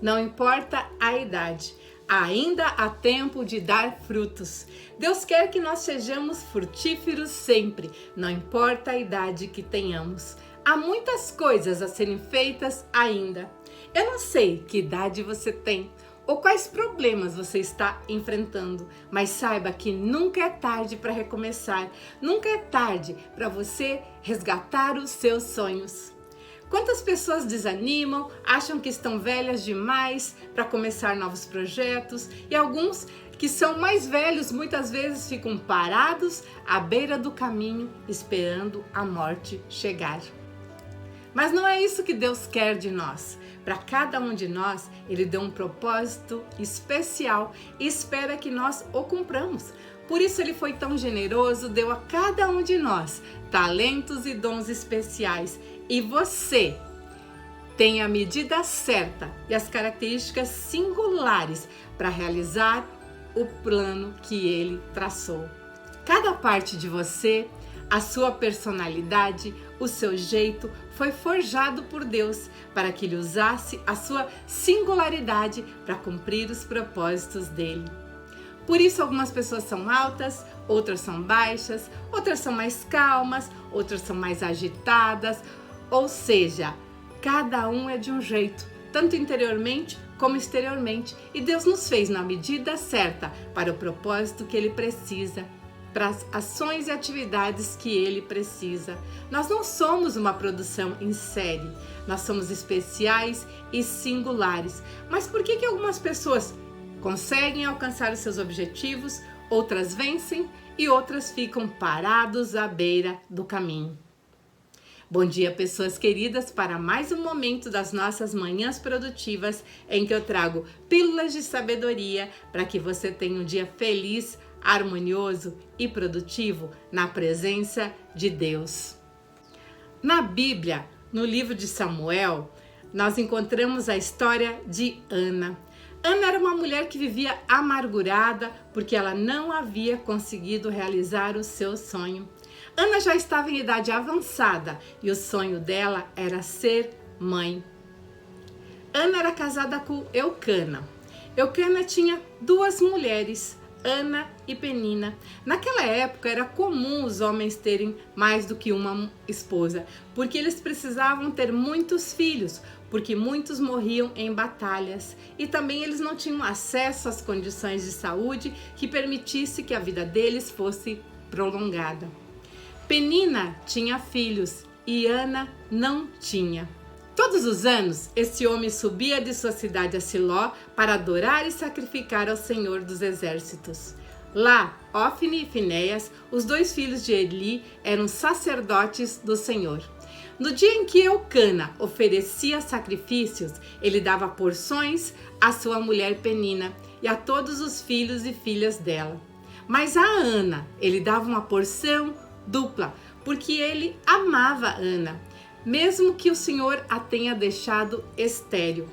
não importa a idade, ainda há tempo de dar frutos. Deus quer que nós sejamos frutíferos sempre, não importa a idade que tenhamos. Há muitas coisas a serem feitas ainda. Eu não sei que idade você tem ou quais problemas você está enfrentando, mas saiba que nunca é tarde para recomeçar, nunca é tarde para você resgatar os seus sonhos. Quantas pessoas desanimam, acham que estão velhas demais para começar novos projetos, e alguns que são mais velhos muitas vezes ficam parados à beira do caminho esperando a morte chegar. Mas não é isso que Deus quer de nós. Para cada um de nós, Ele deu um propósito especial e espera que nós o cumpramos. Por isso Ele foi tão generoso, deu a cada um de nós talentos e dons especiais. E você tem a medida certa e as características singulares para realizar o plano que Ele traçou. Cada parte de você, a sua personalidade, o seu jeito foi forjado por Deus para que Ele usasse a sua singularidade para cumprir os propósitos dele. Por isso algumas pessoas são altas, outras são baixas, outras são mais calmas, outras são mais agitadas, ou seja, cada um é de um jeito, tanto interiormente como exteriormente, e Deus nos fez na medida certa para o propósito que Ele precisa, para as ações e atividades que Ele precisa. Nós não somos uma produção em série, nós somos especiais e singulares. Mas por que algumas pessoas conseguem alcançar os seus objetivos, outras vencem e outras ficam parados à beira do caminho? Bom dia, pessoas queridas, para mais um momento das nossas manhãs produtivas em que eu trago pílulas de sabedoria para que você tenha um dia feliz, harmonioso e produtivo na presença de Deus. Na Bíblia, no livro de Samuel, nós encontramos a história de Ana. Ana era uma mulher que vivia amargurada porque ela não havia conseguido realizar o seu sonho. Ana já estava em idade avançada e o sonho dela era ser mãe. Ana era casada com Eucana. Eucana tinha duas mulheres, Ana e Penina. Naquela época era comum os homens terem mais do que uma esposa, porque eles precisavam ter muitos filhos, porque muitos morriam em batalhas e também eles não tinham acesso às condições de saúde que permitisse que a vida deles fosse prolongada. Penina tinha filhos e Ana não tinha. Todos os anos, esse homem subia de sua cidade a Siló para adorar e sacrificar ao Senhor dos Exércitos. Lá, Ofni e Finéias, os dois filhos de Eli, eram sacerdotes do Senhor. No dia em que Eucana oferecia sacrifícios, ele dava porções à sua mulher Penina e a todos os filhos e filhas dela. Mas a Ana, ele dava uma porção dupla, porque ele amava Ana, mesmo que o Senhor a tenha deixado estéril.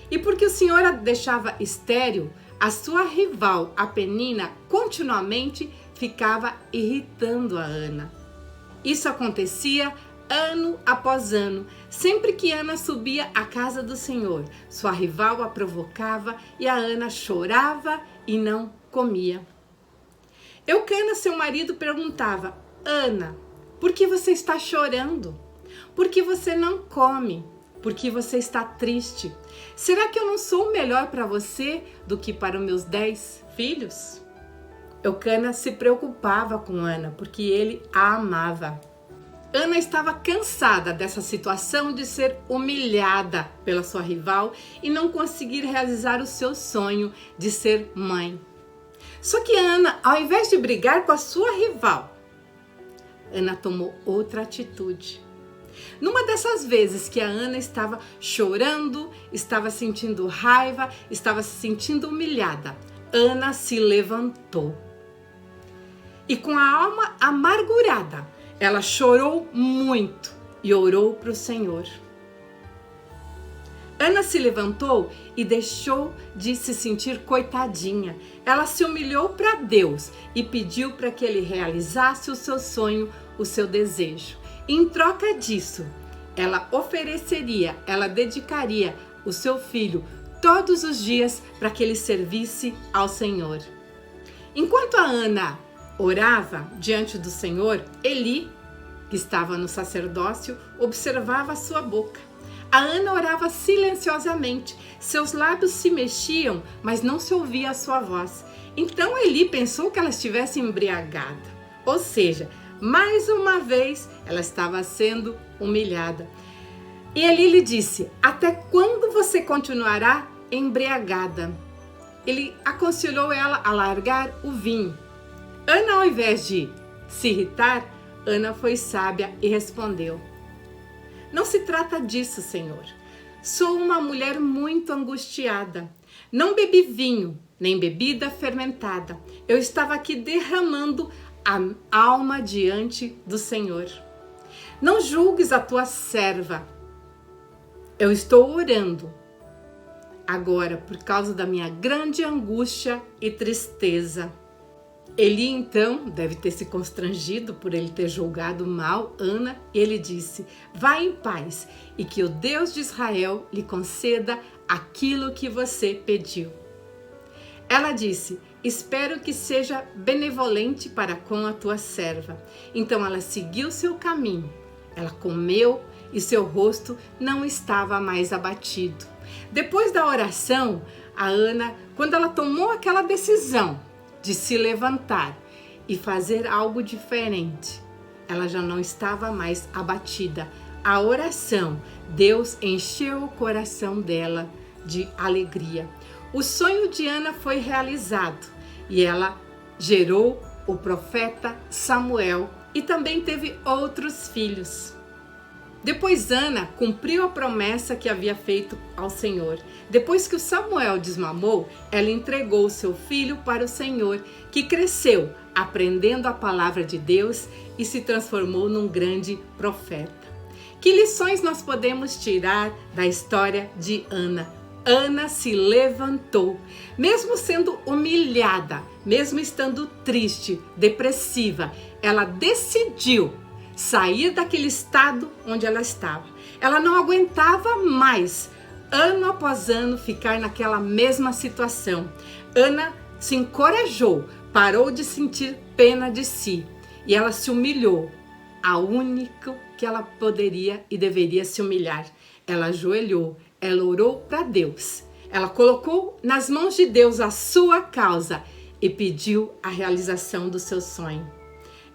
E porque o Senhor a deixava estéril, a sua rival, a Penina, continuamente ficava irritando a Ana. Isso acontecia ano após ano. Sempre que Ana subia à casa do Senhor, sua rival a provocava e a Ana chorava e não comia. Eucana, seu marido, perguntava: Ana, por que você está chorando? Por que você não come? Por que você está triste? Será que eu não sou melhor para você do que para os meus 10 filhos? Eucana se preocupava com Ana, porque ele a amava. Ana estava cansada dessa situação de ser humilhada pela sua rival e não conseguir realizar o seu sonho de ser mãe. Só que Ana, ao invés de brigar com a sua rival, Ana tomou outra atitude. Numa dessas vezes que a Ana estava chorando, estava sentindo raiva, estava se sentindo humilhada, Ana se levantou. E com a alma amargurada, ela chorou muito e orou para o Senhor. Ana se levantou e deixou de se sentir coitadinha. Ela se humilhou para Deus e pediu para que Ele realizasse o seu sonho, o seu desejo. Em troca disso, ela dedicaria o seu filho todos os dias para que ele servisse ao Senhor. Enquanto a Ana orava diante do Senhor, Eli, que estava no sacerdócio, observava a sua boca. A Ana orava silenciosamente, seus lábios se mexiam, mas não se ouvia a sua voz. Então Eli pensou que ela estivesse embriagada, ou seja, mais uma vez ela estava sendo humilhada. E Eli lhe disse: até quando você continuará embriagada? Ele aconselhou ela a largar o vinho. Ana, ao invés de se irritar, Ana foi sábia e respondeu: não se trata disso, Senhor. Sou uma mulher muito angustiada. Não bebi vinho, nem bebida fermentada. Eu estava aqui derramando a alma diante do Senhor. Não julgues a tua serva. Eu estou orando agora por causa da minha grande angústia e tristeza. Eli então deve ter se constrangido por ele ter julgado mal Ana, e ele disse: vá em paz e que o Deus de Israel lhe conceda aquilo que você pediu. Ela disse: espero que seja benevolente para com a tua serva. Então ela seguiu seu caminho. Ela comeu e seu rosto não estava mais abatido. Depois da oração, a Ana, quando ela tomou aquela decisão de se levantar e fazer algo diferente, ela já não estava mais abatida. A oração, Deus encheu o coração dela de alegria. O sonho de Ana foi realizado e ela gerou o profeta Samuel e também teve outros filhos. Depois Ana cumpriu a promessa que havia feito ao Senhor. Depois que o Samuel desmamou, ela entregou seu filho para o Senhor, que cresceu aprendendo a palavra de Deus e se transformou num grande profeta. Que lições nós podemos tirar da história de Ana? Ana se levantou, mesmo sendo humilhada, mesmo estando triste, depressiva, ela decidiu sair daquele estado onde ela estava. Ela não aguentava mais, ano após ano, ficar naquela mesma situação. Ana se encorajou, parou de sentir pena de si e ela se humilhou, a única que ela poderia e deveria se humilhar. Ela ajoelhou, ela orou para Deus, ela colocou nas mãos de Deus a sua causa e pediu a realização do seu sonho.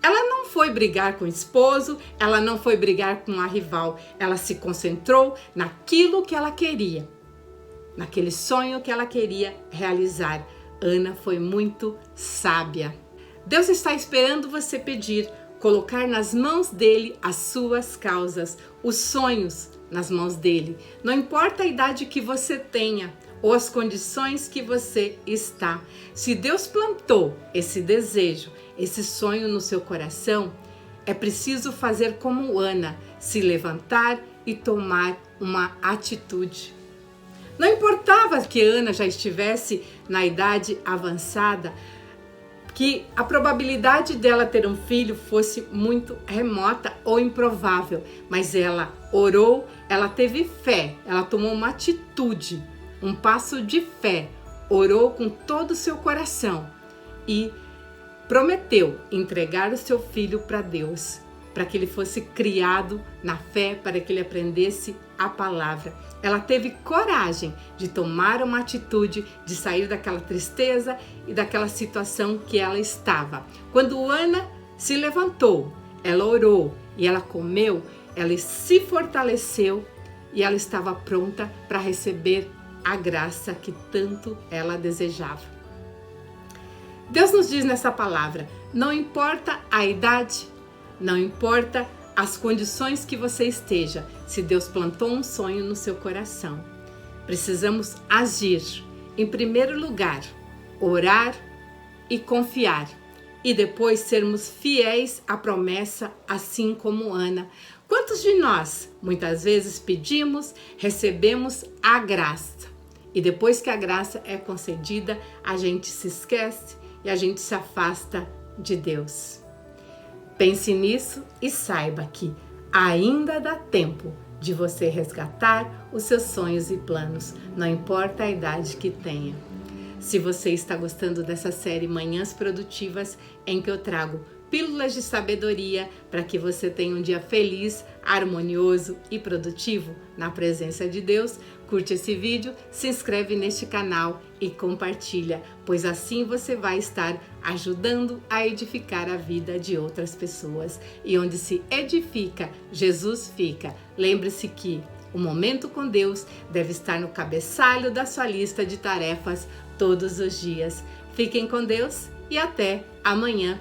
Ela não foi brigar com o esposo, ela não foi brigar com a rival, ela se concentrou naquilo que ela queria, naquele sonho que ela queria realizar. Ana foi muito sábia. Deus está esperando você pedir, colocar nas mãos dele as suas causas, os sonhos nas mãos dele. Não importa a idade que você tenha ou as condições que você está. Se Deus plantou esse desejo, esse sonho no seu coração, é preciso fazer como Ana, se levantar e tomar uma atitude. Não importava que Ana já estivesse na idade avançada, que a probabilidade dela ter um filho fosse muito remota ou improvável, mas ela orou, ela teve fé, ela tomou uma atitude, um passo de fé, orou com todo o seu coração e prometeu entregar o seu filho para Deus, para que ele fosse criado na fé, para que ele aprendesse a palavra. Ela teve coragem de tomar uma atitude, de sair daquela tristeza e daquela situação que ela estava. Quando Ana se levantou, ela orou e ela comeu, ela se fortaleceu e ela estava pronta para receber a graça que tanto ela desejava. Deus nos diz nessa palavra: não importa a idade, não importa as condições que você esteja, se Deus plantou um sonho no seu coração, precisamos agir. Em primeiro lugar, orar e confiar, e depois sermos fiéis à promessa, assim como Ana. Quantos de nós, muitas vezes, pedimos, recebemos a graça, e depois que a graça é concedida, a gente se esquece e a gente se afasta de Deus? Pense nisso e saiba que ainda dá tempo de você resgatar os seus sonhos e planos, não importa a idade que tenha. Se você está gostando dessa série Manhãs Produtivas, em que eu trago pílulas de sabedoria para que você tenha um dia feliz, harmonioso e produtivo na presença de Deus, curte esse vídeo, se inscreve neste canal e compartilha, pois assim você vai estar ajudando a edificar a vida de outras pessoas. E onde se edifica, Jesus fica. Lembre-se que o momento com Deus deve estar no cabeçalho da sua lista de tarefas todos os dias. Fiquem com Deus e até amanhã.